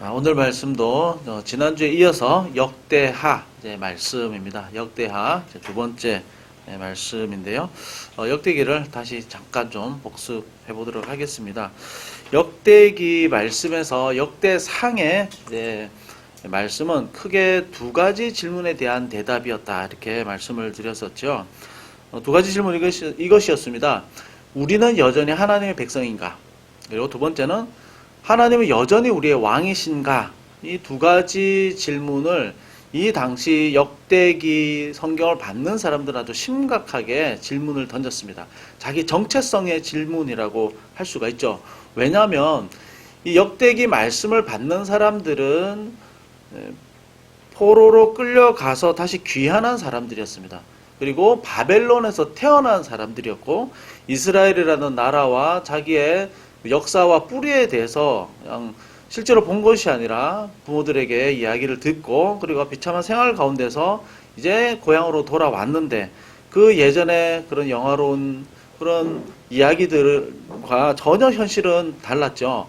오늘 말씀도 지난주에 이어서 역대하 말씀입니다. 역대하 두 번째 말씀인데요. 역대기를 다시 잠깐 좀 복습해 보도록 하겠습니다. 역대기 말씀에서 역대상의 말씀은 크게 두 가지 질문에 대한 대답이었다, 이렇게 말씀을 드렸었죠. 두 가지 질문 이것이었습니다. 우리는 여전히 하나님의 백성인가? 그리고 두 번째는 하나님은 여전히 우리의 왕이신가? 이 두 가지 질문을 이 당시 역대기 성경을 받는 사람들은 아주 심각하게 질문을 던졌습니다. 자기 정체성의 질문이라고 할 수가 있죠. 왜냐하면 이 역대기 말씀을 받는 사람들은 포로로 끌려가서 다시 귀환한 사람들이었습니다. 그리고 바벨론에서 태어난 사람들이었고, 이스라엘이라는 나라와 자기의 역사와 뿌리에 대해서 그냥 실제로 본 것이 아니라 부모들에게 이야기를 듣고, 그리고 비참한 생활 가운데서 이제 고향으로 돌아왔는데, 그 예전에 그런 영화로운 그런 이야기들과 전혀 현실은 달랐죠.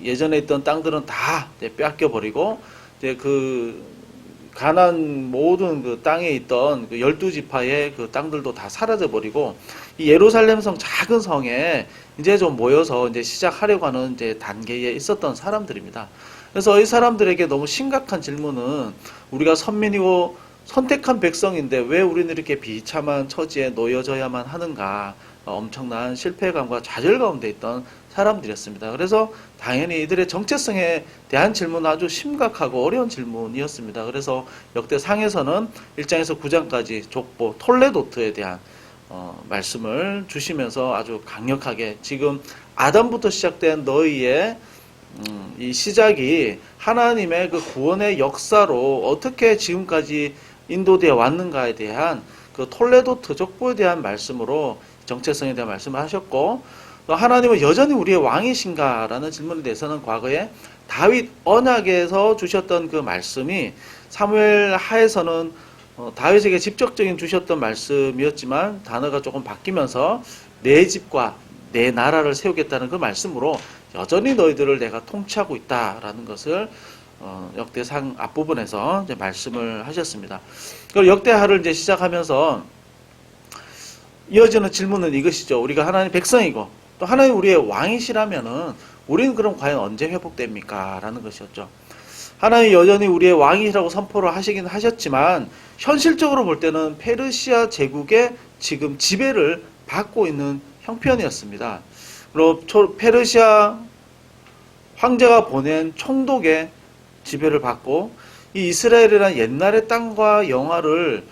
예전에 있던 땅들은 다 빼앗겨 버리고, 이제 그 가나안 모든 그 땅에 있던 그 12지파의 그 땅들도 다 사라져 버리고, 이 예루살렘 성 작은 성에 이제 좀 모여서 이제 시작하려고 하는 이제 단계에 있었던 사람들입니다. 그래서 이 사람들에게 너무 심각한 질문은, 우리가 선민이고 선택한 백성인데 왜 우리는 이렇게 비참한 처지에 놓여져야만 하는가? 엄청난 실패감과 좌절 가운데 있던 사람들이었습니다. 그래서 당연히 이들의 정체성에 대한 질문은 아주 심각하고 어려운 질문이었습니다. 그래서 역대상에서는 1장에서 9장까지 족보 톨레도트에 대한 말씀을 주시면서 아주 강력하게, 지금 아담부터 시작된 너희의 이 시작이 하나님의 그 구원의 역사로 어떻게 지금까지 인도되어 왔는가에 대한 그 톨레도트 족보에 대한 말씀으로 정체성에 대한 말씀을 하셨고, 하나님은 여전히 우리의 왕이신가? 라는 질문에 대해서는 과거에 다윗 언약에서 주셨던 그 말씀이 사무엘 하에서는 다윗에게 직접적인 주셨던 말씀이었지만 단어가 조금 바뀌면서 내 집과 내 나라를 세우겠다는 그 말씀으로 여전히 너희들을 내가 통치하고 있다라는 것을 역대상 앞부분에서 이제 말씀을 하셨습니다. 그리고 역대하를 이제 시작하면서 이어지는 질문은 이것이죠. 우리가 하나님 백성이고 또 하나님 우리의 왕이시라면은 우리는 그럼 과연 언제 회복됩니까? 라는 것이었죠. 하나님이 여전히 우리의 왕이라고 선포를 하시긴 하셨지만, 현실적으로 볼 때는 페르시아 제국의 지금 지배를 받고 있는 형편이었습니다. 그리고 페르시아 황제가 보낸 총독의 지배를 받고, 이 이스라엘이라는 옛날의 땅과 영화를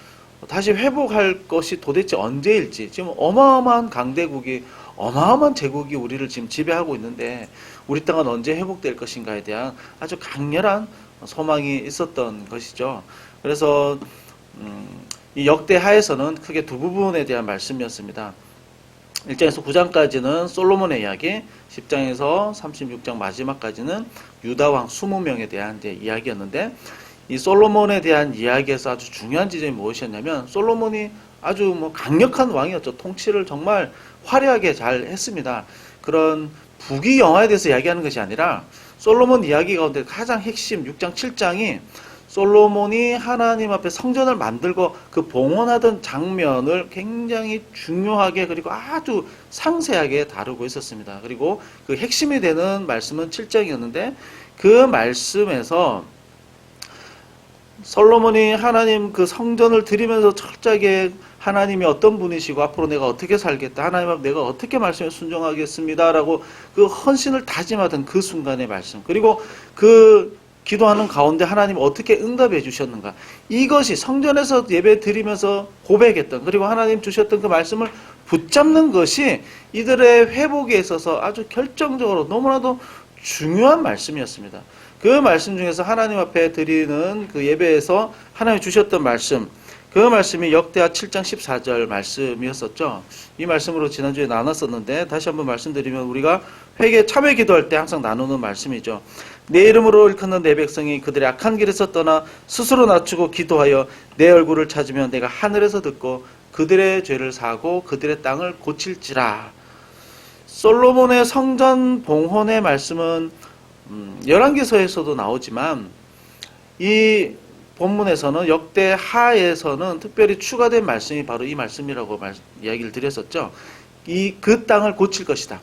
다시 회복할 것이 도대체 언제일지, 지금 어마어마한 강대국이, 어마어마한 제국이 우리를 지금 지배하고 있는데 우리 땅은 언제 회복될 것인가에 대한 아주 강렬한 소망이 있었던 것이죠. 그래서 이 역대하에서는 크게 두 부분에 대한 말씀이었습니다. 1장에서 9장까지는 솔로몬의 이야기, 10장에서 36장 마지막까지는 유다왕 20명에 대한 이야기였는데, 이 솔로몬에 대한 이야기에서 아주 중요한 지점이 무엇이었냐면, 솔로몬이 아주 강력한 왕이었죠. 통치를 정말 화려하게 잘 했습니다. 그런 부귀 영화에 대해서 이야기하는 것이 아니라, 솔로몬 이야기 가운데 가장 핵심 6장 7장이 솔로몬이 하나님 앞에 성전을 만들고 그 봉헌하던 장면을 굉장히 중요하게, 그리고 아주 상세하게 다루고 있었습니다. 그리고 그 핵심이 되는 말씀은 7장이었는데, 그 말씀에서 솔로몬이 하나님 그 성전을 드리면서 철저하게 하나님이 어떤 분이시고 앞으로 내가 어떻게 살겠다, 하나님 앞에 내가 어떻게 말씀에 순종하겠습니다 라고 그 헌신을 다짐하던 그 순간의 말씀, 그리고 그 기도하는 가운데 하나님 어떻게 응답해 주셨는가, 이것이 성전에서 예배 드리면서 고백했던, 그리고 하나님 주셨던 그 말씀을 붙잡는 것이 이들의 회복에 있어서 아주 결정적으로 너무나도 중요한 말씀이었습니다. 그 말씀 중에서 하나님 앞에 드리는 그 예배에서 하나님이 주셨던 말씀, 그 말씀이 역대하 7장 14절 말씀이었었죠. 이 말씀으로 지난주에 나눴었는데 다시 한번 말씀드리면, 우리가 회개 참회 기도할 때 항상 나누는 말씀이죠. 내 이름으로 일컫는 내 백성이 그들의 악한 길에서 떠나 스스로 낮추고 기도하여 내 얼굴을 찾으면 내가 하늘에서 듣고 그들의 죄를 사하고 그들의 땅을 고칠지라. 솔로몬의 성전 봉헌의 말씀은 열왕기서에서도 나오지만 이 본문에서는 역대하에서는 특별히 추가된 말씀이 바로 이 말씀이라고 이야기를 드렸었죠. 그 땅을 고칠 것이다.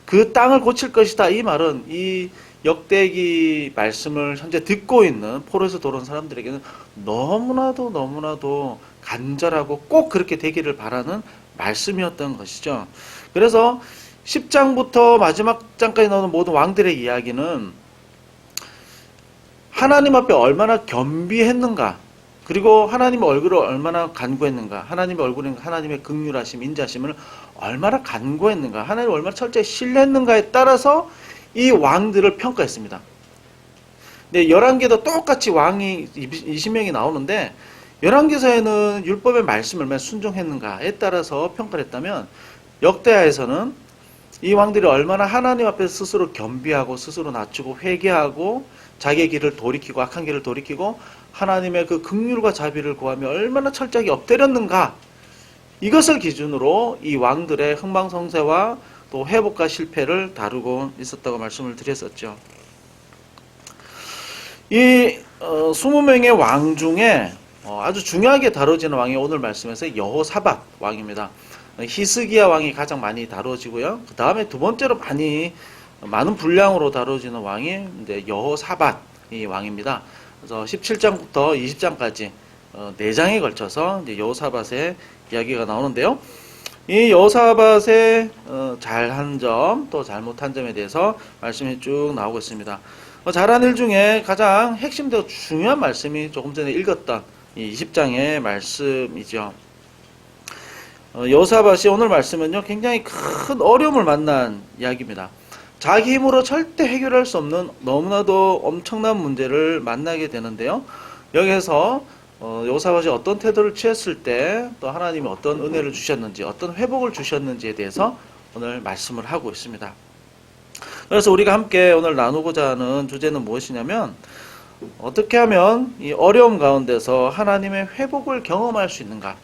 그 땅을 고칠 것이다. 이 말은 이 역대기 말씀을 현재 듣고 있는 포로에서 돌아온 사람들에게는 너무나도 간절하고 꼭 그렇게 되기를 바라는 말씀이었던 것이죠. 그래서 10장부터 마지막 장까지 나오는 모든 왕들의 이야기는 하나님 앞에 얼마나 겸비했는가, 그리고 하나님의 얼굴을 얼마나 간구했는가, 하나님의 얼굴인 하나님의 긍휼하심, 인자심을 얼마나 간구했는가, 하나님을 얼마나 철저히 신뢰했는가에 따라서 이 왕들을 평가했습니다. 네, 열왕기도 똑같이 왕이 20명이 나오는데 열왕기서에는 율법의 말씀을 얼마나 순종했는가에 따라서 평가를 했다면 역대하에서는 이 왕들이 얼마나 하나님 앞에 스스로 겸비하고 스스로 낮추고 회개하고 자기의 길을 돌이키고 악한 길을 돌이키고 하나님의 그 긍휼과 자비를 구하며 얼마나 철저하게 엎드렸는가, 이것을 기준으로 이 왕들의 흥망성쇠와 또 회복과 실패를 다루고 있었다고 말씀을 드렸었죠. 이 20명의 왕 중에 아주 중요하게 다뤄지는 왕이 오늘 말씀에서 여호사밧 왕입니다. 히스기야 왕이 가장 많이 다뤄지고요. 그 다음에 두 번째로 많은 분량으로 다뤄지는 왕이 이제 여호사밧 이 왕입니다. 그래서 17장부터 20장까지 4장에 걸쳐서 이제 여호사밧의 이야기가 나오는데요. 이 여호사밧의 잘한 점, 또 잘못한 점에 대해서 말씀이 쭉 나오고 있습니다. 잘한 일 중에 가장 핵심되고 중요한 말씀이 조금 전에 읽었던 이 20장의 말씀이죠. 여호사밧이 오늘 말씀은요, 굉장히 큰 어려움을 만난 이야기입니다. 자기 힘으로 절대 해결할 수 없는 너무나도 엄청난 문제를 만나게 되는데요. 여기에서 여호사밧이 어떤 태도를 취했을 때 또 하나님이 어떤 은혜를 주셨는지, 어떤 회복을 주셨는지에 대해서 오늘 말씀을 하고 있습니다. 그래서 우리가 함께 오늘 나누고자 하는 주제는 무엇이냐면, 어떻게 하면 이 어려움 가운데서 하나님의 회복을 경험할 수 있는가.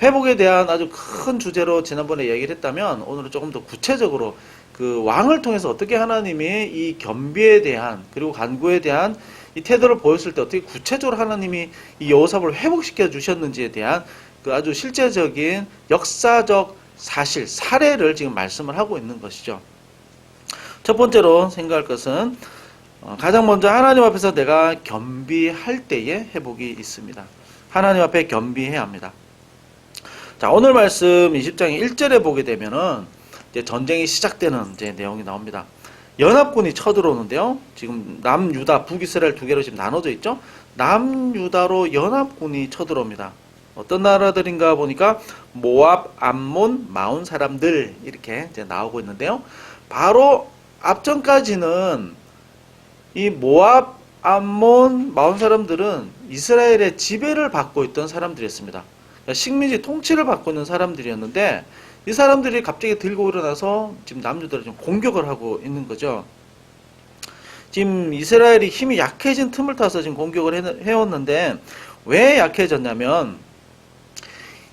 회복에 대한 아주 큰 주제로 지난번에 얘기를 했다면, 오늘은 조금 더 구체적으로 그 왕을 통해서 어떻게 하나님이 이 겸비에 대한, 그리고 간구에 대한 이 태도를 보였을 때 어떻게 구체적으로 하나님이 이 여호사밧을 회복시켜 주셨는지에 대한 그 아주 실제적인 역사적 사실, 사례를 지금 말씀을 하고 있는 것이죠. 첫 번째로 생각할 것은 가장 먼저 하나님 앞에서 내가 겸비할 때에 회복이 있습니다. 하나님 앞에 겸비해야 합니다. 자, 오늘 말씀 20장의 1절에 보게 되면은 이제 전쟁이 시작되는 이제 내용이 나옵니다. 연합군이 쳐들어오는데요. 지금 남유다, 북이스라엘 두 개로 지금 나눠져 있죠. 남유다로 연합군이 쳐들어옵니다. 어떤 나라들인가 보니까 모압, 암몬, 마온 사람들 이렇게 이제 나오고 있는데요. 바로 앞전까지는 이 모압, 암몬, 마온 사람들은 이스라엘의 지배를 받고 있던 사람들이었습니다. 그러니까 식민지 통치를 받고 있는 사람들이었는데 이 사람들이 갑자기 들고 일어나서 지금 남유다를 좀 공격을 하고 있는 거죠. 지금 이스라엘이 힘이 약해진 틈을 타서 지금 공격을 해왔는데 왜 약해졌냐면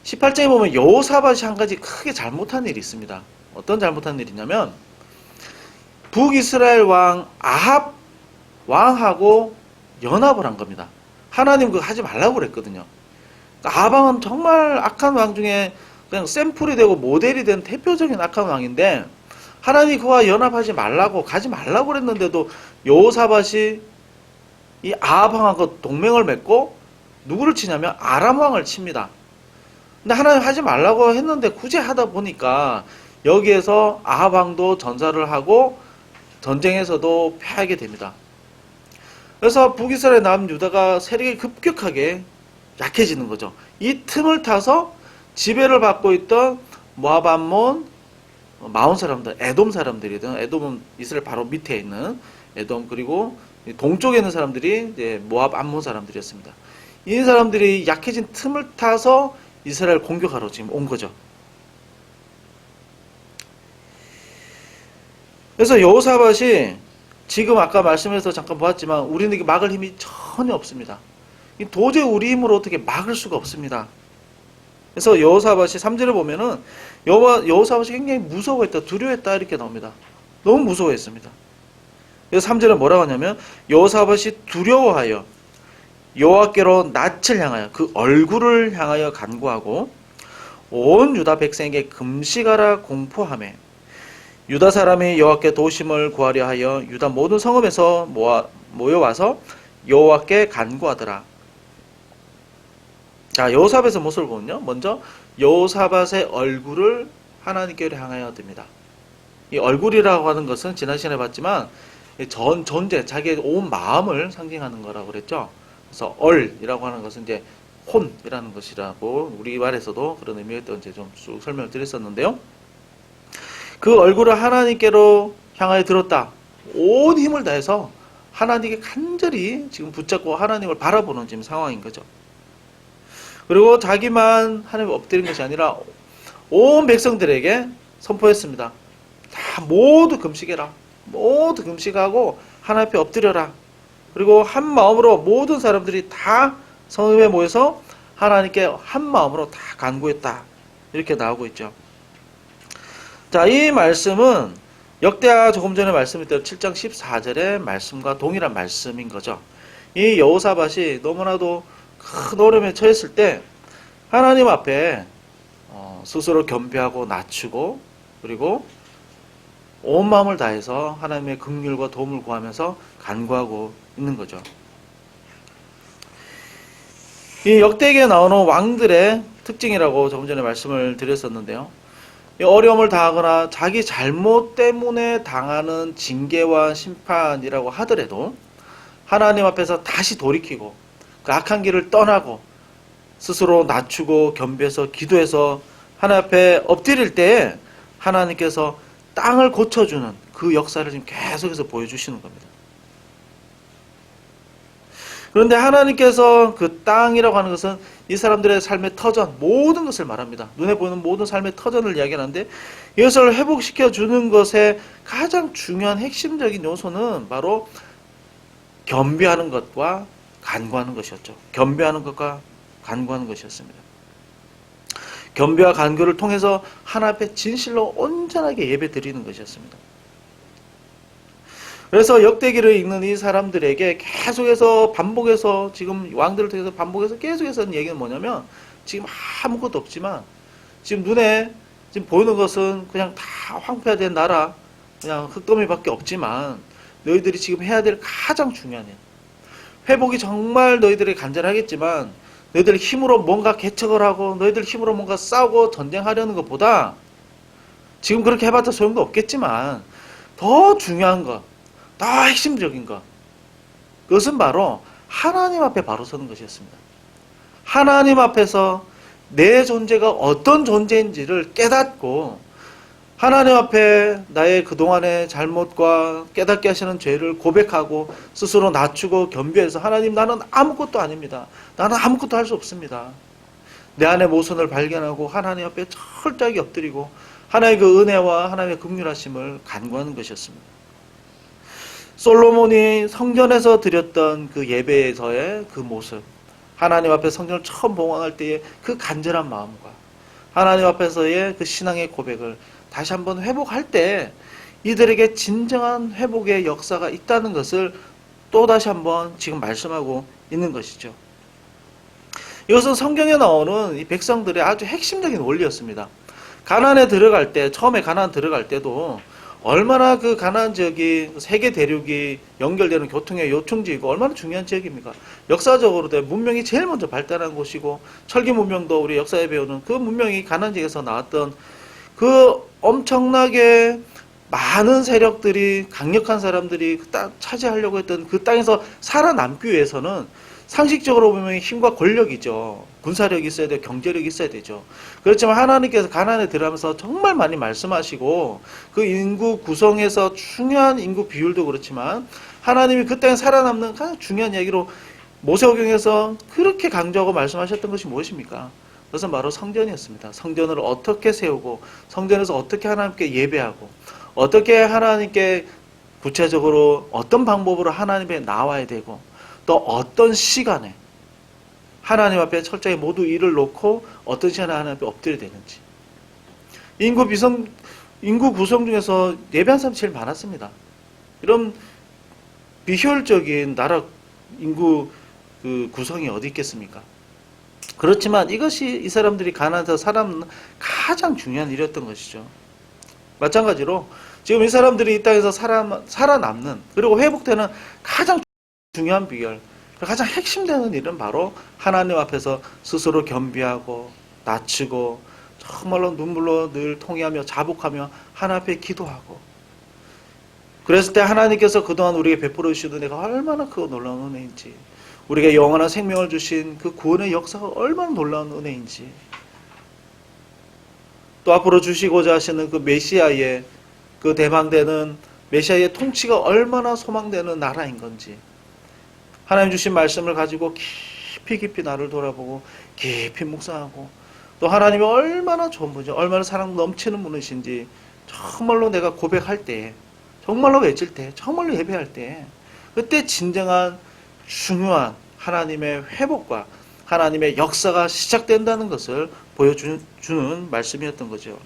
18장에 보면 여호사밧이 한 가지 크게 잘못한 일이 있습니다. 어떤 잘못한 일이냐면 북이스라엘 왕 아합 왕하고 연합을 한 겁니다. 하나님 그거 하지 말라고 그랬거든요. 그러니까 아합 왕은 정말 악한 왕 중에 그냥 샘플이 되고 모델이 된 대표적인 악한 왕인데 하나님이 그와 연합하지 말라고, 가지 말라고 그랬는데도 여호사밧이 이 아합 왕하고 동맹을 맺고 누구를 치냐면 아람 왕을 칩니다. 근데 하나님 하지 말라고 했는데 굳이 하다 보니까 여기에서 아합 왕도 전사를 하고 전쟁에서도 패하게 됩니다. 그래서 북이스라엘 남유다가 세력이 급격하게 약해지는 거죠. 이 틈을 타서 지배를 받고 있던 모압, 암몬, 마온 사람들, 에돔 사람들이든, 에돔은 이스라엘 바로 밑에 있는 에돔, 그리고 동쪽에 있는 사람들이 이제 모압, 암몬 사람들이었습니다. 이 사람들이 약해진 틈을 타서 이스라엘 공격하러 지금 온 거죠. 그래서 여호사밧이 지금 아까 말씀에서 잠깐 보았지만 우리는 막을 힘이 전혀 없습니다. 도저히 우리 힘으로 어떻게 막을 수가 없습니다. 그래서 여호사밧이 3절을 보면은 여호사밧이 굉장히 무서워했다, 두려워했다 이렇게 나옵니다. 너무 무서워했습니다. 그래서 3절에 뭐라고 하냐면 여호사밧이 두려워하여 여호와께로 낯을 향하여 그 얼굴을 향하여 간구하고 온 유다 백성에게 금식하라 공포하며 유다 사람이 여호와께 도심을 구하려 하여 유다 모든 성읍에서 모여와서 여호와께 간구하더라. 자, 여호사밧의 모습을 보면요. 먼저 여호사밧의 얼굴을 하나님께 향하여 듭니다. 이 얼굴이라고 하는 것은 지난 시간에 봤지만 존재, 자기의 온 마음을 상징하는 거라고 그랬죠. 그래서 얼이라고 하는 것은 이제 혼이라는 것이라고 우리 말에서도 그런 의미가 있던 이제 좀 쭉 설명을 드렸었는데요. 그 얼굴을 하나님께로 향하여 들었다. 온 힘을 다해서 하나님께 간절히 지금 붙잡고 하나님을 바라보는 지금 상황인 거죠. 그리고 자기만 하나님을 엎드린 것이 아니라 온 백성들에게 선포했습니다. 다 모두 금식해라. 모두 금식하고 하나님 앞에 엎드려라. 그리고 한 마음으로 모든 사람들이 다 성읍에 모여서 하나님께 한 마음으로 다 간구했다. 이렇게 나오고 있죠. 자, 이 말씀은 역대하 조금 전에 말씀드렸던 7장 14절의 말씀과 동일한 말씀인 거죠. 이 여호사밧이 너무나도 큰 어려움에 처했을 때 하나님 앞에 스스로 겸비하고 낮추고 그리고 온 마음을 다해서 하나님의 긍휼과 도움을 구하면서 간구하고 있는 거죠. 이 역대기에 나오는 왕들의 특징이라고 조금 전에 말씀을 드렸었는데요. 이 어려움을 당하거나 자기 잘못 때문에 당하는 징계와 심판이라고 하더라도 하나님 앞에서 다시 돌이키고 그 악한 길을 떠나고 스스로 낮추고 겸비해서 기도해서 하나님 앞에 엎드릴 때 하나님께서 땅을 고쳐주는 그 역사를 지금 계속해서 보여주시는 겁니다. 그런데 하나님께서 그 땅이라고 하는 것은 이 사람들의 삶의 터전, 모든 것을 말합니다. 눈에 보이는 모든 삶의 터전을 이야기하는데 이것을 회복시켜 주는 것의 가장 중요한 핵심적인 요소는 바로 겸비하는 것과 간구하는 것이었죠. 겸비하는 것과 간구하는 것이었습니다. 겸비와 간구를 통해서 하나님 앞에 진실로 온전하게 예배 드리는 것이었습니다. 그래서 역대기를 읽는 이 사람들에게 계속해서 반복해서 지금 왕들을 통해서 반복해서 계속해서 하는 얘기는 뭐냐면 지금 아무것도 없지만 지금 눈에 지금 보이는 것은 그냥 다 황폐화된 나라 그냥 흙더미밖에 없지만 너희들이 지금 해야 될 가장 중요한 일 회복이 정말 너희들이 간절하겠지만 너희들 힘으로 뭔가 개척을 하고 너희들 힘으로 뭔가 싸우고 전쟁하려는 것보다 지금 그렇게 해봤자 소용도 없겠지만 더 중요한 것 더 핵심적인 것 그것은 바로 하나님 앞에 바로 서는 것이었습니다. 하나님 앞에서 내 존재가 어떤 존재인지를 깨닫고 하나님 앞에 나의 그동안의 잘못과 깨닫게 하시는 죄를 고백하고 스스로 낮추고 겸비해서 하나님 나는 아무것도 아닙니다. 나는 아무것도 할 수 없습니다. 내 안의 모순을 발견하고 하나님 앞에 철저하게 엎드리고 하나님의 그 은혜와 하나님의 긍휼하심을 간구하는 것이었습니다. 솔로몬이 성전에서 드렸던 그 예배에서의 그 모습 하나님 앞에 성전을 처음 봉헌할 때의 그 간절한 마음과 하나님 앞에서의 그 신앙의 고백을 다시 한번 회복할 때 이들에게 진정한 회복의 역사가 있다는 것을 또 다시 한번 지금 말씀하고 있는 것이죠. 이것은 성경에 나오는 이 백성들의 아주 핵심적인 원리였습니다. 가나안에 들어갈 때 처음에 가나안 들어갈 때도 얼마나 그 가나안 지역이 세계 대륙이 연결되는 교통의 요충지이고 얼마나 중요한 지역입니까? 역사적으로 문명이 제일 먼저 발달한 곳이고 철기 문명도 우리 역사에 배우는 그 문명이 가나안 지역에서 나왔던 그 엄청나게 많은 세력들이 강력한 사람들이 그 땅 차지하려고 했던 그 땅에서 살아남기 위해서는 상식적으로 보면 힘과 권력이죠. 군사력이 있어야 되고 경제력이 있어야 되죠. 그렇지만 하나님께서 가나안에 들어가면서 정말 많이 말씀하시고 그 인구 구성에서 중요한 인구 비율도 그렇지만 하나님이 그 땅에 살아남는 가장 중요한 이야기로 모세오경에서 그렇게 강조하고 말씀하셨던 것이 무엇입니까? 그것은 바로 성전이었습니다. 성전을 어떻게 세우고 성전에서 어떻게 하나님께 예배하고 어떻게 하나님께 구체적으로 어떤 방법으로 하나님께 나와야 되고 또 어떤 시간에 하나님 앞에 철저히 모두 일을 놓고 어떤 시간에 하나님 앞에 엎드려야 되는지. 인구 구성 중에서 예배한 사람이 제일 많았습니다. 이런 비효율적인 나라 인구 그 구성이 어디 있겠습니까? 그렇지만 이것이 이 사람들이 가나안에서 살아남는 가장 중요한 일이었던 것이죠. 마찬가지로 지금 이 사람들이 이 땅에서 살아남는 그리고 회복되는 가장 중요한 비결, 가장 핵심되는 일은 바로 하나님 앞에서 스스로 겸비하고 낮추고 정말로 눈물로 늘 통회하며 자복하며 하나님 앞에 기도하고, 그랬을 때 하나님께서 그동안 우리에게 베풀어 주시던 내가 얼마나 그 놀라운 은혜인지, 우리에게 영원한 생명을 주신 그 구원의 역사가 얼마나 놀라운 은혜인지, 또 앞으로 주시고자 하시는 그 메시아의 그 대망되는 메시아의 통치가 얼마나 소망되는 나라인 건지, 하나님 주신 말씀을 가지고 깊이 나를 돌아보고 깊이 묵상하고, 또 하나님이 얼마나 좋은 분이지, 얼마나 사랑 넘치는 분이신지 정말로 내가 고백할 때, 정말로 외칠 때, 정말로 예배할 때, 그때 진정한 중요한 하나님의 회복과 하나님의 역사가 시작된다는 것을 보여주는 말씀이었던 거죠.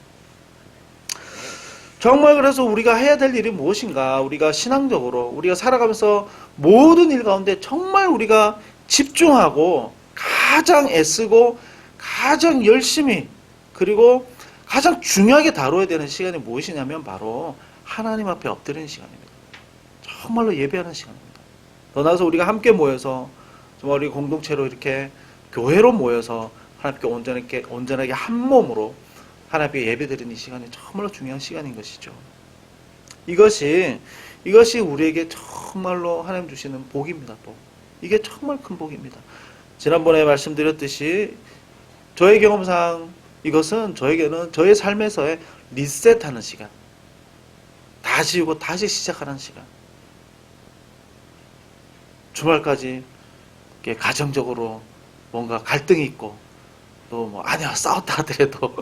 정말 그래서 우리가 해야 될 일이 무엇인가, 우리가 신앙적으로 우리가 살아가면서 모든 일 가운데 정말 우리가 집중하고 가장 애쓰고 가장 열심히 그리고 가장 중요하게 다뤄야 되는 시간이 무엇이냐면 바로 하나님 앞에 엎드리는 시간입니다. 정말로 예배하는 시간입니다. 더 나아가서 우리가 함께 모여서 정말 우리 공동체로 이렇게 교회로 모여서 하나님께 온전하게 한 몸으로 하나님께 예배드리는 이 시간이 정말로 중요한 시간인 것이죠. 이것이 우리에게 정말로 하나님 주시는 복입니다. 복. 이게 정말 큰 복입니다. 지난번에 말씀드렸듯이 저의 경험상 이것은 저에게는 저의 삶에서의 리셋하는 시간, 다 지우고 다시 시작하는 시간, 주말까지 가정적으로 뭔가 갈등이 있고 또 뭐 아니야 싸웠다 하더라도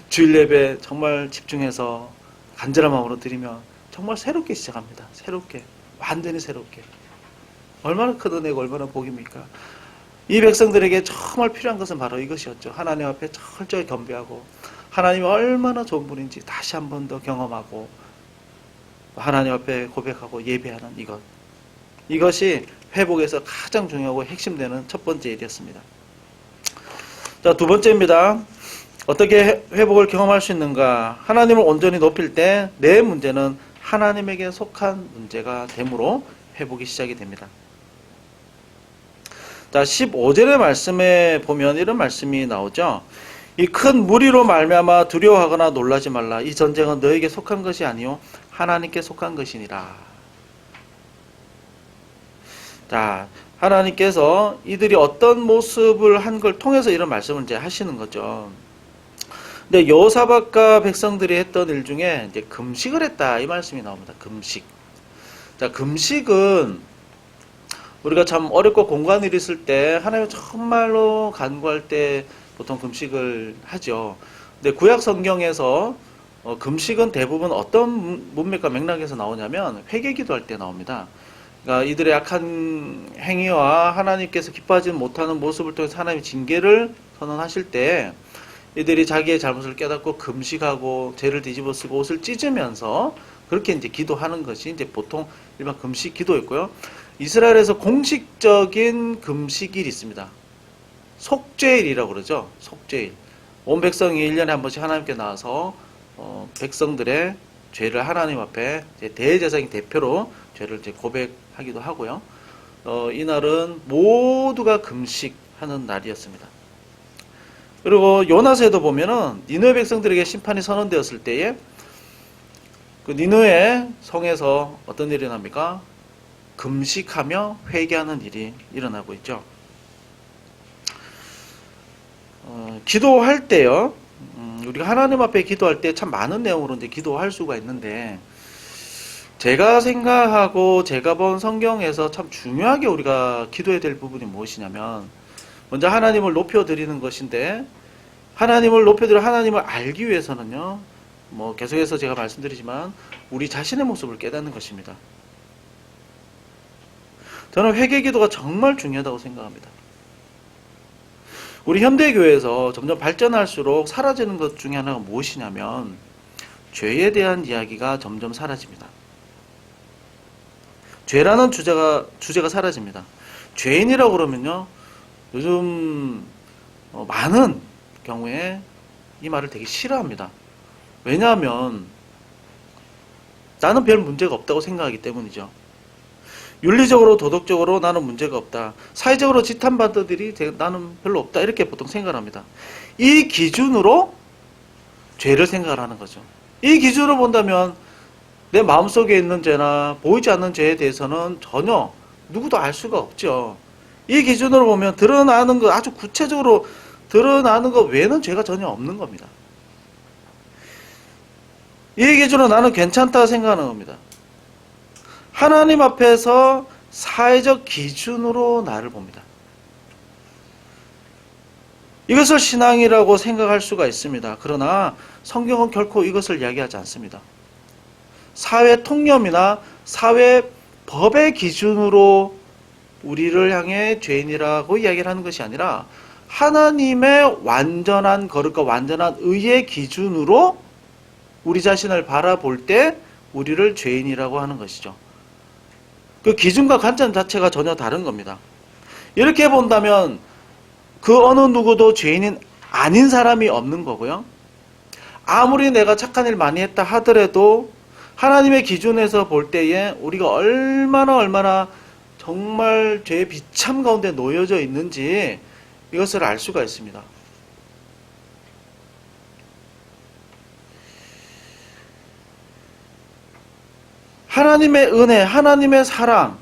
주일 예배 정말 집중해서 간절한 마음으로 드리면 정말 새롭게 시작합니다. 새롭게, 완전히 새롭게. 얼마나 큰 은혜고 얼마나 복입니까? 이 백성들에게 정말 필요한 것은 바로 이것이었죠. 하나님 앞에 철저히 겸비하고 하나님이 얼마나 좋은 분인지 다시 한 번 더 경험하고 하나님 앞에 고백하고 예배하는 이것. 이것이 회복에서 가장 중요하고 핵심되는 첫 번째 일이었습니다. 자, 두 번째입니다. 어떻게 회복을 경험할 수 있는가? 하나님을 온전히 높일 때 내 문제는 하나님에게 속한 문제가 되므로 회복이 시작이 됩니다. 자, 15절의 말씀에 보면 이런 말씀이 나오죠. 이 큰 무리로 말미암아 두려워하거나 놀라지 말라. 이 전쟁은 너에게 속한 것이 아니요 하나님께 속한 것이니라. 자, 하나님께서 이들이 어떤 모습을 한 걸 통해서 이런 말씀을 이제 하시는 거죠. 근데 여호사밧과 백성들이 했던 일 중에 이제 금식을 했다 이 말씀이 나옵니다. 금식. 자, 금식은 우리가 참 어렵고 공고한 일이 있을 때 하나님을 정말로 간구할 때 보통 금식을 하죠. 근데 구약 성경에서 금식은 대부분 어떤 문맥과 맥락에서 나오냐면 회개기도할 때 나옵니다. 그러니까 이들의 악한 행위와 하나님께서 기뻐하지 못하는 모습을 통해서 하나님의 징계를 선언하실 때 이들이 자기의 잘못을 깨닫고 금식하고 죄를 뒤집어쓰고 옷을 찢으면서 그렇게 이제 기도하는 것이 이제 보통 일반 금식 기도였고요. 이스라엘에서 공식적인 금식일이 있습니다. 속죄일이라고 그러죠. 속죄일. 온 백성이 1년에 한 번씩 하나님께 나와서 백성들의 죄를 하나님 앞에 대제사장 대표로 죄를 이제 고백하기도 하고요. 이날은 모두가 금식하는 날이었습니다. 그리고 요나서에도 보면은 니느웨 백성들에게 심판이 선언되었을 때에 그 니느웨 성에서 어떤 일이 일어납니까? 금식하며 회개하는 일이 일어나고 있죠. 기도할 때요. 우리가 하나님 앞에 기도할 때 참 많은 내용으로 이제 기도할 수가 있는데 제가 생각하고 제가 본 성경에서 참 중요하게 우리가 기도해야 될 부분이 무엇이냐면 먼저 하나님을 높여드리는 것인데 하나님을 높여드려 하나님을 알기 위해서는요. 뭐 계속해서 제가 말씀드리지만 우리 자신의 모습을 깨닫는 것입니다. 저는 회개기도가 정말 중요하다고 생각합니다. 우리 현대교회에서 점점 발전할수록 사라지는 것 중에 하나가 무엇이냐면 죄에 대한 이야기가 점점 사라집니다. 죄라는 주제가 사라집니다. 죄인이라고 그러면요, 요즘 많은 경우에 이 말을 되게 싫어합니다. 왜냐하면 나는 별 문제가 없다고 생각하기 때문이죠. 윤리적으로 도덕적으로 나는 문제가 없다. 사회적으로 지탄받을 일이 나는 별로 없다. 이렇게 보통 생각을 합니다. 이 기준으로 죄를 생각을 하는 거죠. 이 기준으로 본다면 내 마음속에 있는 죄나 보이지 않는 죄에 대해서는 전혀 누구도 알 수가 없죠. 이 기준으로 보면 드러나는 거, 아주 구체적으로 드러나는 것 외에는 죄가 전혀 없는 겁니다. 이 기준으로 나는 괜찮다 생각하는 겁니다. 하나님 앞에서 사회적 기준으로 나를 봅니다. 이것을 신앙이라고 생각할 수가 있습니다. 그러나 성경은 결코 이것을 이야기하지 않습니다. 사회 통념이나 사회 법의 기준으로 우리를 향해 죄인이라고 이야기를 하는 것이 아니라 하나님의 완전한 거룩과 완전한 의의 기준으로 우리 자신을 바라볼 때 우리를 죄인이라고 하는 것이죠. 그 기준과 관점 자체가 전혀 다른 겁니다. 이렇게 본다면 그 어느 누구도 죄인인 아닌 사람이 없는 거고요. 아무리 내가 착한 일 많이 했다 하더라도 하나님의 기준에서 볼 때에 우리가 얼마나 정말 죄의 비참 가운데 놓여져 있는지 이것을 알 수가 있습니다. 하나님의 은혜, 하나님의 사랑,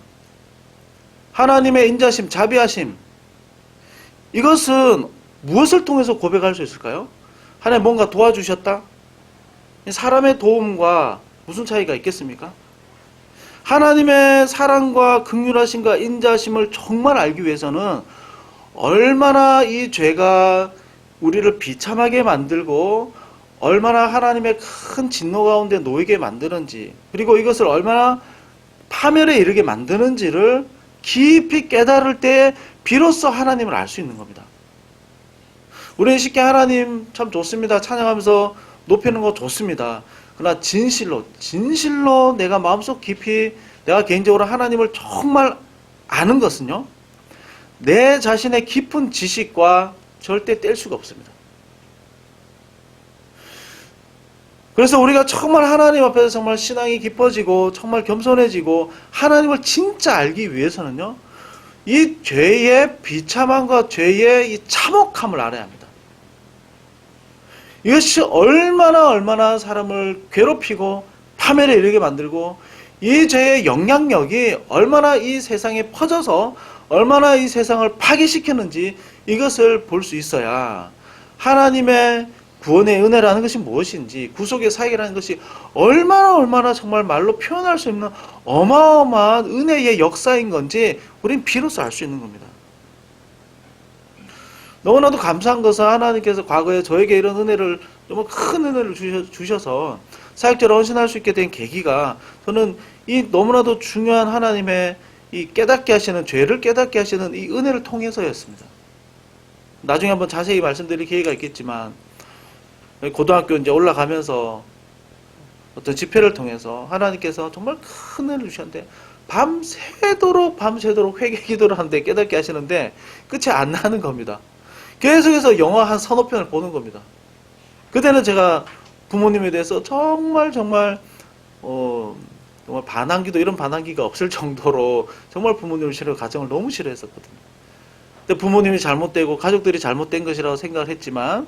하나님의 인자심, 자비하심, 이것은 무엇을 통해서 고백할 수 있을까요? 하나님 뭔가 도와주셨다? 사람의 도움과 무슨 차이가 있겠습니까? 하나님의 사랑과 긍휼하심과 인자심을 정말 알기 위해서는 얼마나 이 죄가 우리를 비참하게 만들고 얼마나 하나님의 큰 진노 가운데 놓이게 만드는지, 그리고 이것을 얼마나 파멸에 이르게 만드는지를 깊이 깨달을 때 비로소 하나님을 알 수 있는 겁니다. 우리는 쉽게 하나님 참 좋습니다, 찬양하면서 높이는 거 좋습니다. 그러나 진실로 내가 마음속 깊이 내가 개인적으로 하나님을 정말 아는 것은요, 내 자신의 깊은 지식과 절대 뗄 수가 없습니다. 그래서 우리가 정말 하나님 앞에서 정말 신앙이 깊어지고 정말 겸손해지고 하나님을 진짜 알기 위해서는요, 이 죄의 비참함과 죄의 이 참혹함을 알아야 합니다. 이것이 얼마나 사람을 괴롭히고 파멸에 이르게 만들고 이 죄의 영향력이 얼마나 이 세상에 퍼져서 얼마나 이 세상을 파괴시키는지 이것을 볼 수 있어야 하나님의 구원의 은혜라는 것이 무엇인지, 구속의 사역이라는 것이 얼마나 정말 말로 표현할 수 없는 어마어마한 은혜의 역사인 건지 우리는 비로소 알 수 있는 겁니다. 너무나도 감사한 것은 하나님께서 과거에 저에게 이런 은혜를, 너무 큰 은혜를 주셔서 사역자로 헌신할 수 있게 된 계기가, 저는 이 너무나도 중요한 하나님의 이 깨닫게 하시는, 죄를 깨닫게 하시는 이 은혜를 통해서였습니다. 나중에 한번 자세히 말씀드릴 기회가 있겠지만, 고등학교 이제 올라가면서 어떤 집회를 통해서 하나님께서 정말 큰 은혜를 주셨는데, 밤새도록 회개 기도를 하는데 깨닫게 하시는데 끝이 안 나는 겁니다. 계속해서 영화 한 서너 편을 보는 겁니다. 그때는 제가 부모님에 대해서 정말 반항기도, 이런 반항기가 없을 정도로 정말 부모님을 싫어하고 가정을 너무 싫어했었거든요. 근데 부모님이 잘못되고 가족들이 잘못된 것이라고 생각을 했지만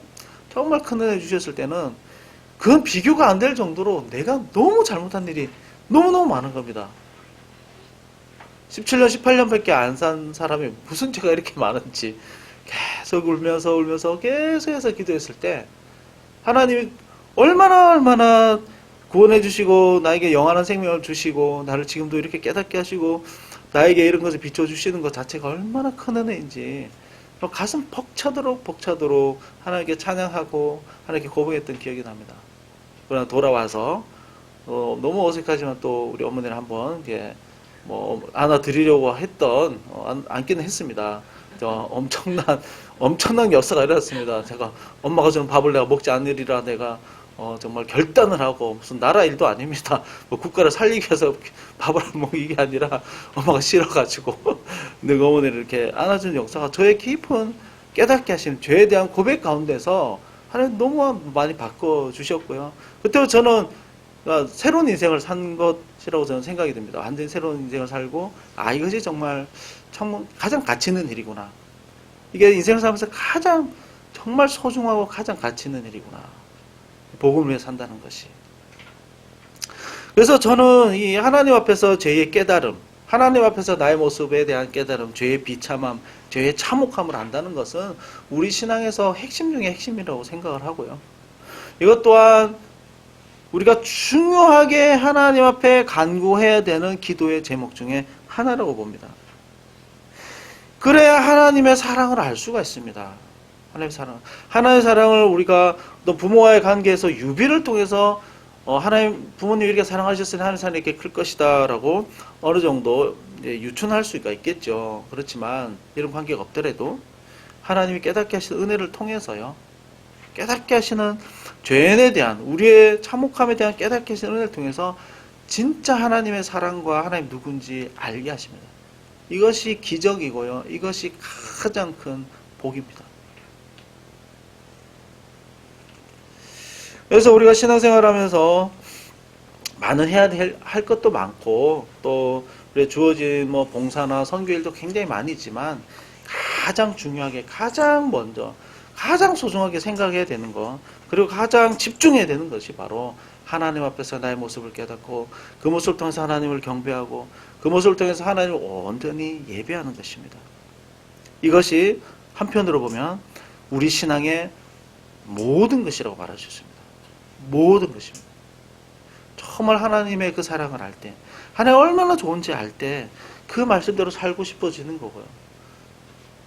정말 큰 은혜 주셨을 때는 그건 비교가 안 될 정도로 내가 너무 잘못한 일이 너무너무 많은 겁니다. 17년, 18년밖에 안 산 사람이 무슨 죄가 이렇게 많은지 계속 울면서 계속해서 기도했을 때 하나님이 얼마나 구원해 주시고 나에게 영원한 생명을 주시고 나를 지금도 이렇게 깨닫게 하시고 나에게 이런 것을 비춰주시는 것 자체가 얼마나 큰 은혜인지 가슴 벅차도록 하나님께 찬양하고 하나님께 고백했던 기억이 납니다. 그러나 돌아와서 너무 어색하지만 또 우리 어머니를 한번 이렇게 안아드리려고 했던, 안기는 했습니다. 엄청난 역사가 일어났습니다. 제가 엄마가 주는 밥을 내가 먹지 않으리라 내가 정말 결단을 하고 무슨 나라 일도 아닙니다. 뭐 국가를 살리기 위해서 밥을 안 먹는 게 아니라 엄마가 싫어가지고 늘 어머니를 이렇게 안아주는 역사가 저의 깊은 깨닫게 하시는 죄에 대한 고백 가운데서 하나님 너무 많이 바꿔주셨고요. 그때부터 저는 새로운 인생을 산 것이라고 저는 생각이 듭니다. 완전히 새로운 인생을 살고 이것이 정말 가장 가치 있는 일이구나. 이게 인생을 살면서 가장 정말 소중하고 가장 가치 있는 일이구나. 복음을 위해 산다는 것이. 그래서 저는 이 하나님 앞에서 죄의 깨달음, 하나님 앞에서 나의 모습에 대한 깨달음, 죄의 비참함, 죄의 참혹함을 안다는 것은 우리 신앙에서 핵심 중에 핵심이라고 생각을 하고요. 이것 또한 우리가 중요하게 하나님 앞에 간구해야 되는 기도의 제목 중에 하나라고 봅니다. 그래야 하나님의 사랑을 알 수가 있습니다. 하나님의 사랑을 우리가 또 부모와의 관계에서 유비를 통해서 하나님 부모님 이렇게 사랑하셨으니 하나님 사랑이 이렇게 클 것이다 라고 어느 정도 유추할 수가 있겠죠. 그렇지만 이런 관계가 없더라도 하나님이 깨닫게 하시는 은혜를 통해서요, 깨닫게 하시는 죄에 대한 우리의 참혹함에 대한 깨닫게 하시는 은혜를 통해서 진짜 하나님의 사랑과 하나님 누군지 알게 하십니다. 이것이 기적이고요, 이것이 가장 큰 복입니다. 그래서 우리가 신앙생활하면서 많은 해야 할 것도 많고 또 우리 주어진 봉사나 선교일도 굉장히 많이 있지만 가장 중요하게 가장 먼저 가장 소중하게 생각해야 되는 것, 그리고 가장 집중해야 되는 것이 바로 하나님 앞에서 나의 모습을 깨닫고 그 모습을 통해서 하나님을 경배하고 그 모습을 통해서 하나님을 온전히 예배하는 것입니다. 이것이 한편으로 보면 우리 신앙의 모든 것이라고 말할 수 있습니다. 모든 것입니다. 정말 하나님의 그 사랑을 알 때, 하나님 얼마나 좋은지 알 때 그 말씀대로 살고 싶어지는 거고요.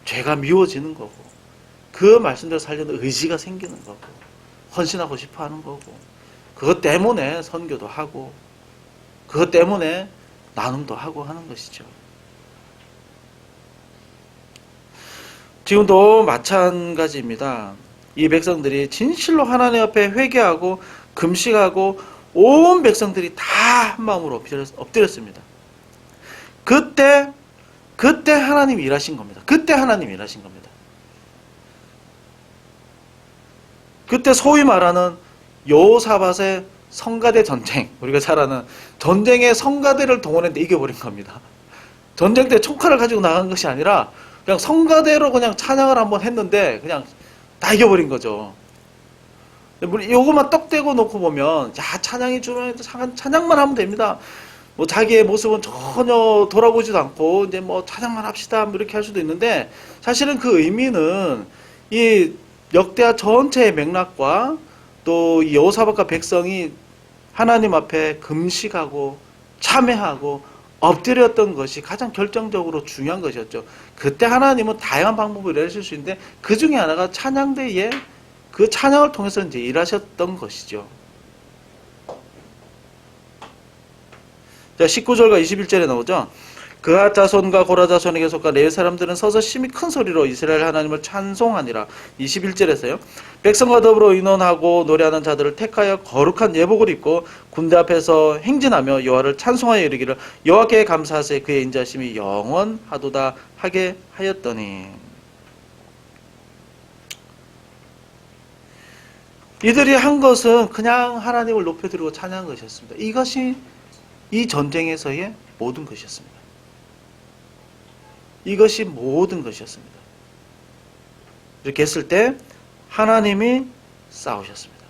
죄가 미워지는 거고, 그 말씀대로 살려는 의지가 생기는 거고, 헌신하고 싶어 하는 거고, 그것 때문에 선교도 하고, 그것 때문에 나눔도 하고 하는 것이죠. 지금도 마찬가지입니다. 이 백성들이 진실로 하나님 앞에 회개하고 금식하고 온 백성들이 다 한마음으로 엎드렸습니다. 그때 하나님이 일하신 겁니다. 그때 하나님이 일하신 겁니다. 그때 소위 말하는 여호사밧의 성가대 전쟁, 우리가 잘 아는 전쟁의 성가대를 동원했는데 이겨버린 겁니다. 전쟁 때 총칼을 가지고 나간 것이 아니라 그냥 성가대로 그냥 찬양을 한번 했는데 그냥 다 이겨버린 거죠. 요것만 떡대고 놓고 보면, 찬양이 주면 찬양만 하면 됩니다. 자기의 모습은 전혀 돌아보지도 않고, 이제 찬양만 합시다, 이렇게 할 수도 있는데, 사실은 그 의미는 이 역대하 전체의 맥락과 또 이 여호사밧과 백성이 하나님 앞에 금식하고 참회하고 엎드렸던 것이 가장 결정적으로 중요한 것이었죠. 그때 하나님은 다양한 방법으로 일하실 수 있는데 그 중에 하나가 찬양대에 그 찬양을 통해서 이제 일하셨던 것이죠. 자, 19절과 21절에 나오죠. 그앗 자손과 고라 자손에게 속한 레위 사람들은 서서 심히 큰 소리로 이스라엘 하나님을 찬송하니라. 21절에서요. 백성과 더불어 의논하고 노래하는 자들을 택하여 거룩한 예복을 입고 군대 앞에서 행진하며 여호와를 찬송하여 이르기를 여호와께 감사하세 그의 인자심이 영원하도다 하게 하였더니, 이들이 한 것은 그냥 하나님을 높여드리고 찬양한 것이었습니다. 이것이 이 전쟁에서의 모든 것이었습니다. 이것이 모든 것이었습니다. 이렇게 했을 때 하나님이 싸우셨습니다.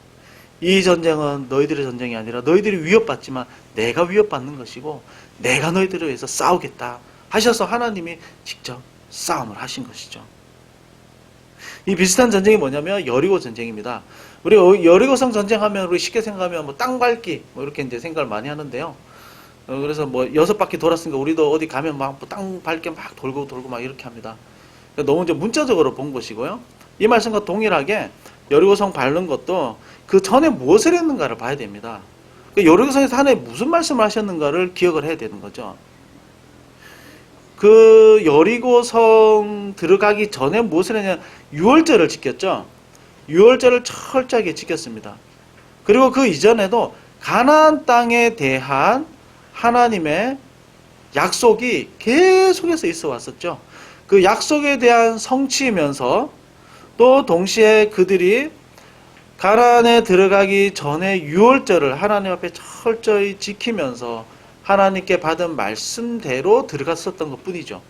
이 전쟁은 너희들의 전쟁이 아니라 너희들이 위협받지만 내가 위협받는 것이고 내가 너희들을 위해서 싸우겠다 하셔서 하나님이 직접 싸움을 하신 것이죠. 이 비슷한 전쟁이 뭐냐면 여리고 전쟁입니다. 우리 여리고성 전쟁하면 우리 쉽게 생각하면 땅 밟기 이렇게 이제 생각을 많이 하는데요. 그래서 6바퀴 돌았으니까 우리도 어디 가면 땅 밟게 막 돌고 막 이렇게 합니다. 너무 이제 문자적으로 본 것이고요. 이 말씀과 동일하게 여리고성 밟는 것도 그 전에 무엇을 했는가를 봐야 됩니다. 여리고성에서 하나님 무슨 말씀을 하셨는가를 기억을 해야 되는 거죠. 그 여리고성 들어가기 전에 무엇을 했냐, 유월절을 지켰죠. 유월절을 철저하게 지켰습니다. 그리고 그 이전에도 가나안 땅에 대한 하나님의 약속이 계속해서 있어 왔었죠. 그 약속에 대한 성취이면서 또 동시에 그들이 가나안에 들어가기 전에 유월절을 하나님 앞에 철저히 지키면서 하나님께 받은 말씀대로 들어갔었던 것 뿐이죠.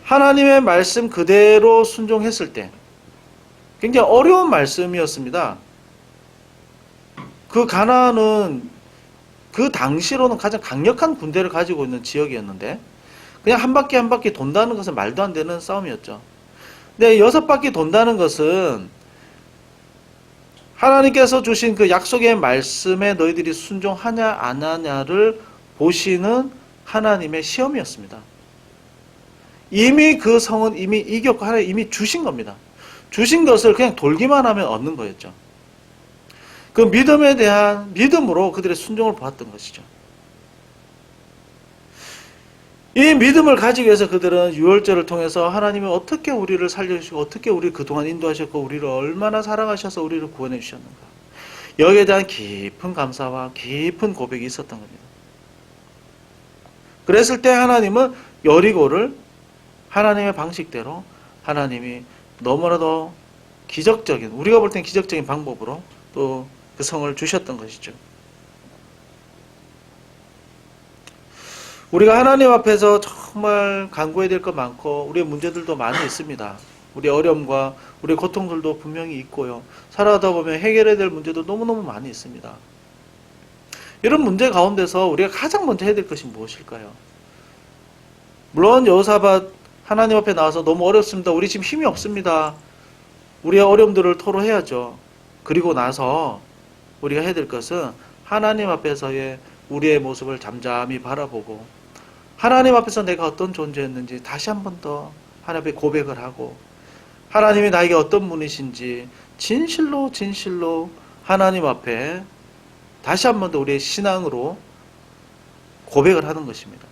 하나님의 말씀 그대로 순종했을 때 굉장히 어려운 말씀이었습니다. 그 가나안은 그 당시로는 가장 강력한 군대를 가지고 있는 지역이었는데 그냥 한 바퀴 한 바퀴 돈다는 것은 말도 안 되는 싸움이었죠. 근데 6바퀴 돈다는 것은 하나님께서 주신 그 약속의 말씀에 너희들이 순종하냐 안 하냐를 보시는 하나님의 시험이었습니다. 이미 그 성은 이미 이겼고 하나님 이미 주신 겁니다. 주신 것을 그냥 돌기만 하면 얻는 거였죠. 그 믿음에 대한 믿음으로 그들의 순종을 보았던 것이죠. 이 믿음을 가지기 위해서 그들은 유월절을 통해서 하나님이 어떻게 우리를 살려주시고 어떻게 우리를 그동안 인도하셨고 우리를 얼마나 사랑하셔서 우리를 구원해 주셨는가. 여기에 대한 깊은 감사와 깊은 고백이 있었던 겁니다. 그랬을 때 하나님은 여리고를 하나님의 방식대로 하나님이 너무나도 기적적인, 우리가 볼 땐 기적적인 방법으로 또 그 성을 주셨던 것이죠. 우리가 하나님 앞에서 정말 간구해야 될 것 많고 우리의 문제들도 많이 있습니다. 우리의 어려움과 우리의 고통들도 분명히 있고요. 살아가다 보면 해결해야 될 문제도 너무너무 많이 있습니다. 이런 문제 가운데서 우리가 가장 먼저 해야 될 것이 무엇일까요? 물론 여호사밧 하나님 앞에 나와서 너무 어렵습니다. 우리 지금 힘이 없습니다. 우리의 어려움들을 토로해야죠. 그리고 나서 우리가 해야 될 것은 하나님 앞에서의 우리의 모습을 잠잠히 바라보고 하나님 앞에서 내가 어떤 존재였는지 다시 한 번 더 하나님 앞에 고백을 하고 하나님이 나에게 어떤 분이신지 진실로 하나님 앞에 다시 한 번 더 우리의 신앙으로 고백을 하는 것입니다.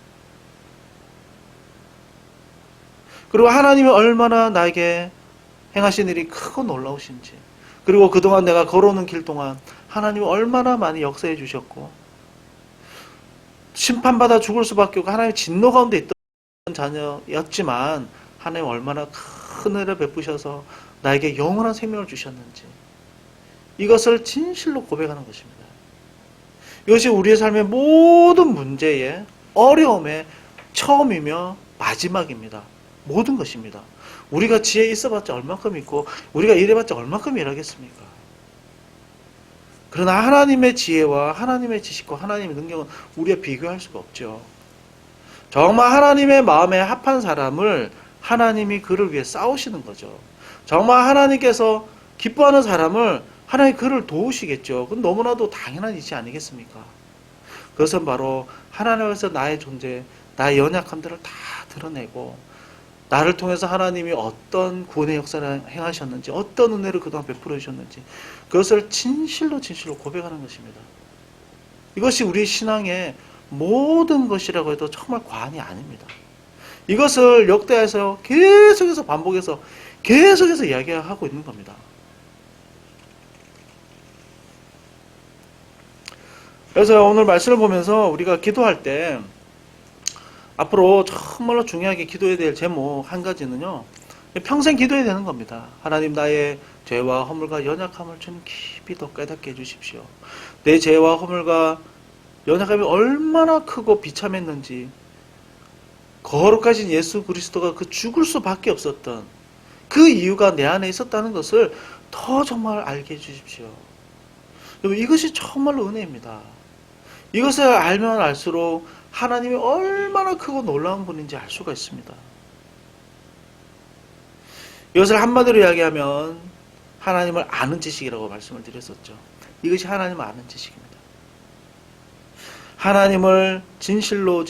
그리고 하나님이 얼마나 나에게 행하신 일이 크고 놀라우신지 그리고 그동안 내가 걸어오는 길 동안 하나님이 얼마나 많이 역사해 주셨고 심판받아 죽을 수밖에 없고 하나님의 진노 가운데 있던 자녀였지만 하나님 얼마나 큰 은혜를 베푸셔서 나에게 영원한 생명을 주셨는지 이것을 진실로 고백하는 것입니다. 이것이 우리의 삶의 모든 문제의 어려움의 처음이며 마지막입니다. 모든 것입니다. 우리가 지혜 있어봤자 얼마큼 있고 우리가 일해봤자 얼마큼 일하겠습니까? 그러나 하나님의 지혜와 하나님의 지식과 하나님의 능력은 우리가 비교할 수가 없죠. 정말 하나님의 마음에 합한 사람을 하나님이 그를 위해 싸우시는 거죠. 정말 하나님께서 기뻐하는 사람을 하나님이 그를 도우시겠죠. 그건 너무나도 당연한 일이 아니겠습니까? 그것은 바로 하나님께서 나의 존재, 나의 연약함들을 다 드러내고 나를 통해서 하나님이 어떤 구원의 역사를 행하셨는지 어떤 은혜를 그동안 베풀어 주셨는지 그것을 진실로 고백하는 것입니다. 이것이 우리 신앙의 모든 것이라고 해도 정말 과언이 아닙니다. 이것을 역대하에서 계속해서 반복해서 계속해서 이야기하고 있는 겁니다. 그래서 오늘 말씀을 보면서 우리가 기도할 때 앞으로 정말로 중요하게 기도해야 될 제목 한 가지는요. 평생 기도해야 되는 겁니다. 하나님 나의 죄와 허물과 연약함을 좀 깊이 더 깨닫게 해주십시오. 내 죄와 허물과 연약함이 얼마나 크고 비참했는지 거룩하신 예수 그리스도가 그 죽을 수밖에 없었던 그 이유가 내 안에 있었다는 것을 더 정말 알게 해주십시오. 여러분 이것이 정말로 은혜입니다. 이것을 알면 알수록 하나님이 얼마나 크고 놀라운 분인지 알 수가 있습니다. 이것을 한마디로 이야기하면 하나님을 아는 지식이라고 말씀을 드렸었죠. 이것이 하나님을 아는 지식입니다. 하나님을 진실로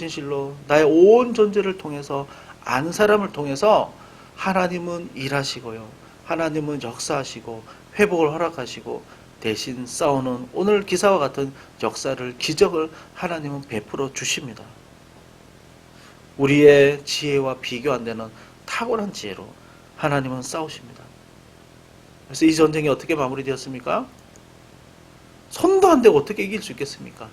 나의 온 존재를 통해서 아는 사람을 통해서 하나님은 일하시고요. 하나님은 역사하시고 회복을 허락하시고 대신 싸우는 오늘 기사와 같은 역사를 기적을 하나님은 베풀어 주십니다. 우리의 지혜와 비교 안 되는 탁월한 지혜로 하나님은 싸우십니다. 그래서 이 전쟁이 어떻게 마무리되었습니까? 손도 안 대고 어떻게 이길 수 있겠습니까?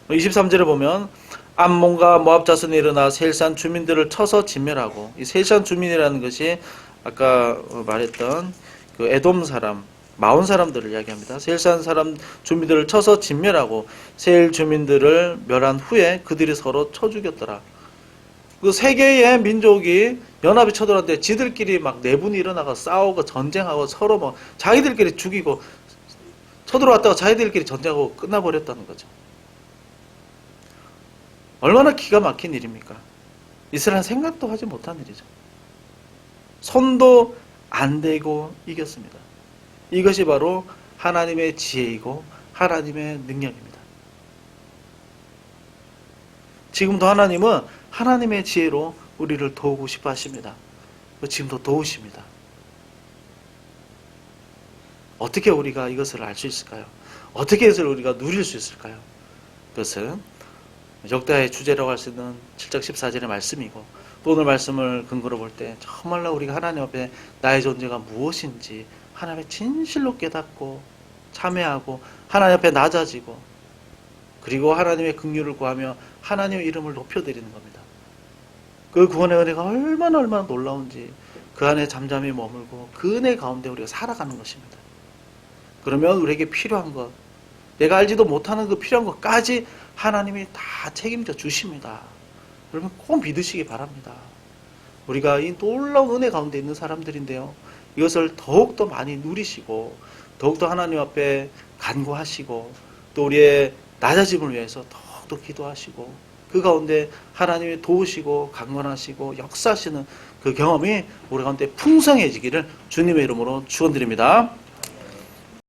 23절에 보면 암몬과 모압 자손이 일어나 세일산 주민들을 쳐서 진멸하고, 이 세일산 주민이라는 것이 아까 말했던 그 에돔 사람, 마온 사람들을 이야기합니다. 세일산 사람 주민들을 쳐서 진멸하고 세일 주민들을 멸한 후에 그들이 서로 쳐 죽였더라. 그 세 개의 민족이 연합이 쳐들었는데 지들끼리 막 내분이 일어나고 싸우고 전쟁하고 서로 뭐 자기들끼리 죽이고 쳐들어왔다가 자기들끼리 전쟁하고 끝나버렸다는 거죠. 얼마나 기가 막힌 일입니까? 이스라엘 생각도 하지 못한 일이죠. 손도 안 대고 이겼습니다. 이것이 바로 하나님의 지혜이고 하나님의 능력입니다. 지금도 하나님은 하나님의 지혜로 우리를 도우고 싶어 하십니다. 지금도 도우십니다. 어떻게 우리가 이것을 알 수 있을까요? 어떻게 이것을 우리가 누릴 수 있을까요? 그것은 역대하의 주제라고 할 수 있는 7장 14절의 말씀이고, 또 오늘 말씀을 근거로 볼 때 정말로 우리가 하나님 앞에 나의 존재가 무엇인지 하나님의 진실로 깨닫고 참회하고 하나님 앞에 낮아지고, 그리고 하나님의 긍휼을 구하며 하나님의 이름을 높여드리는 겁니다. 그 구원의 은혜가 얼마나 놀라운지 그 안에 잠잠히 머물고 그 은혜 가운데 우리가 살아가는 것입니다. 그러면 우리에게 필요한 것, 내가 알지도 못하는 그 필요한 것까지 하나님이 다 책임져 주십니다. 여러분 꼭 믿으시기 바랍니다. 우리가 이 놀라운 은혜 가운데 있는 사람들인데요, 이것을 더욱더 많이 누리시고 더욱더 하나님 앞에 간구하시고 또 우리의 낮아짐을 위해서 더욱더 기도하시고 그 가운데 하나님이 도우시고 강건하시고 역사하시는 그 경험이 우리 가운데 풍성해지기를 주님의 이름으로 축원드립니다.